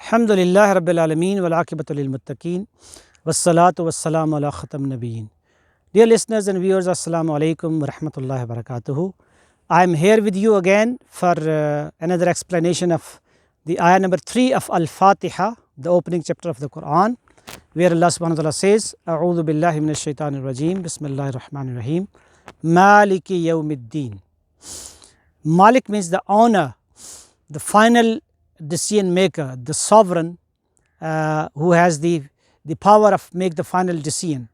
Alhamdulillah Rabbil Alameen wal aqibatu lil muttaqeen wassalatu wassalamu ala khatam nabiyyin. Dear listeners and viewers, Assalamu alaikum wa rahmatullahi wa barakatuhu. I am here with you again for another explanation of the ayah number 3 of Al-Fatiha, the opening chapter of the Qur'an, where Allah subhanahu wa ta'ala says, A'udhu billahi minash shaitanir rajeem, Bismillahir Rahmanir Rahim, Maliki Yawmiddin. Malik means the owner, the final decision maker, the sovereign who has the power of make the final decision.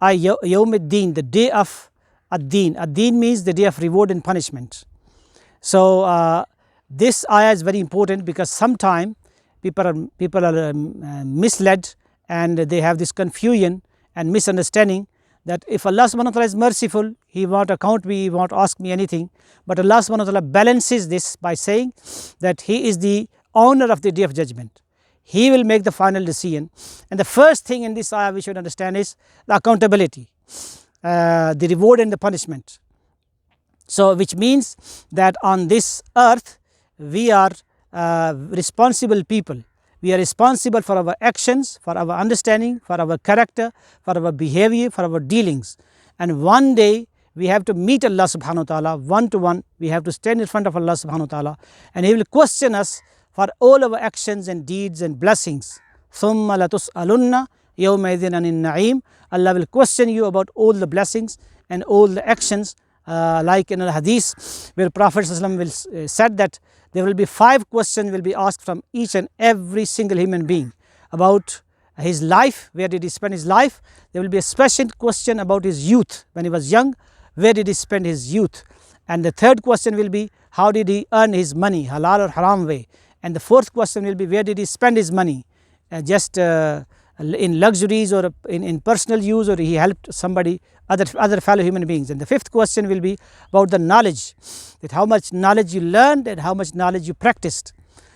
Yawmiddin, the day of ad-din. Ad-din means the day of reward and punishment. So this ayah is very important because sometimes people are misled and they have this confusion and misunderstanding that if Allah subhanahu wa ta'ala is merciful, He won't account me, He won't ask me anything. But Allah subhanahu wa ta'ala balances this by saying that He is the owner of the day of judgment. He will make the final decision. And the first thing in this ayah we should understand is the accountability, the reward and the punishment. So which means that on this earth we are responsible people. We are responsible for our actions, for our understanding, for our character, for our behavior, for our dealings. And one day we have to meet Allah subhanahu wa ta'ala one to one. We have to stand in front of Allah subhanahu wa ta'ala and He will question us for all our actions and deeds and blessings. ثُمَّ لَتُسْأَلُنَّ يَوْمَئِذٍ عَنِ النَّعِيمِ. Allah will question you about all the blessings and all the actions, like in a hadith where Prophet ﷺ will said that there will be 5 questions will be asked from each and every single human being about his life, where did he spend his life. There will be a special question about his youth, when he was young, where did he spend his youth. And the third question will be how did he earn his money, halal or haram way. And the fourth question will be where did he spend his money, just in luxuries or in personal use, or he helped somebody, other fellow human beings. And the fifth question will be about the knowledge, that how much knowledge you learned and how much knowledge you practiced.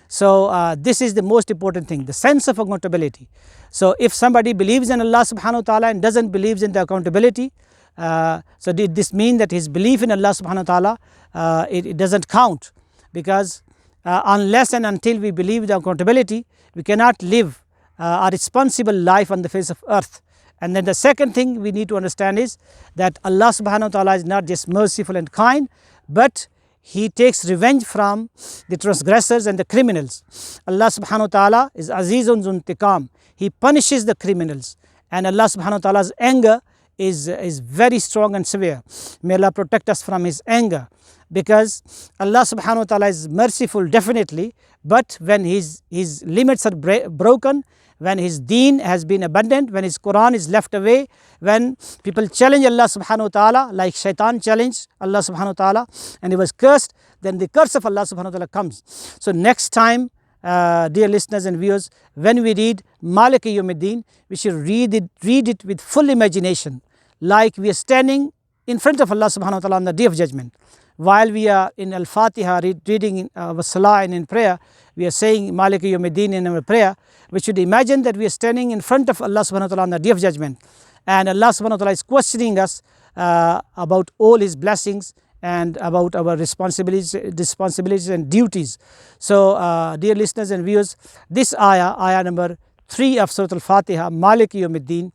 So this is the most important thing, the sense of accountability. So if somebody believes in Allah subhanahu wa ta'ala and doesn't believe in the accountability, so did this mean that his belief in Allah subhanahu wa ta'ala it doesn't count, because unless and until we believe the accountability, we cannot live a responsible life on the face of earth. And then the second thing we need to understand is that Allah subhanahu wa ta'ala is not just merciful and kind, but He takes revenge from the transgressors and the criminals. Allah subhanahu wa ta'ala is Azizun Zuntiqam. He punishes the criminals, and Allah subhanahu wa ta'ala's anger is very strong and severe. May Allah protect us from His anger, because Allah subhanahu wa ta'ala is merciful definitely, but when His limits are broken, when His deen has been abandoned, when His Qur'an is left away, when people challenge Allah subhanahu wa ta'ala, like shaitan challenged Allah subhanahu wa ta'ala and he was cursed, then the curse of Allah subhanahu wa ta'ala comes. So next time, dear listeners and viewers, when we read Maliki Yawmiddin, we should read it with full imagination, like we are standing in front of Allah subhanahu wa ta'ala on the day of judgment. While we are in Al-Fatiha reading in our salah and in prayer, we are saying Maliki Yawmiddin in our prayer, we should imagine that we are standing in front of Allah subhanahu wa ta'ala on the day of judgment, and Allah subhanahu wa ta'ala is questioning us about all His blessings and about our responsibilities and duties. So dear listeners and viewers, this ayah number 3 of Surah Al-Fatiha, Maliki Yawmiddin,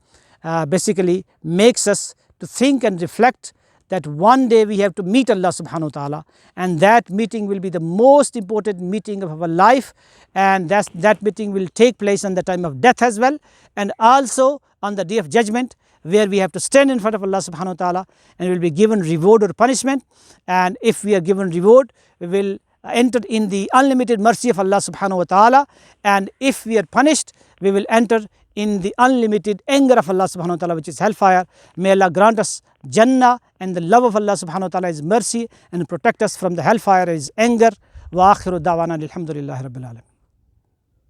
basically makes us to think and reflect that one day we have to meet Allah subhanahu wa ta'ala, and that meeting will be the most important meeting of our life, and that meeting will take place on the time of death as well, and also on the day of judgment, where we have to stand in front of Allah subhanahu wa ta'ala and will be given reward or punishment. And if we are given reward, we will enter in the unlimited mercy of Allah subhanahu wa ta'ala, and if we are punished, we will enter in the unlimited anger of Allah subhanahu wa ta'ala, which is hellfire. May Allah grant us Jannah and the love of Allah subhanahu wa ta'ala, His mercy, and protect us from the hellfire, His anger. Wa akhiru da'wana alhamdulillahi rabbil alamin.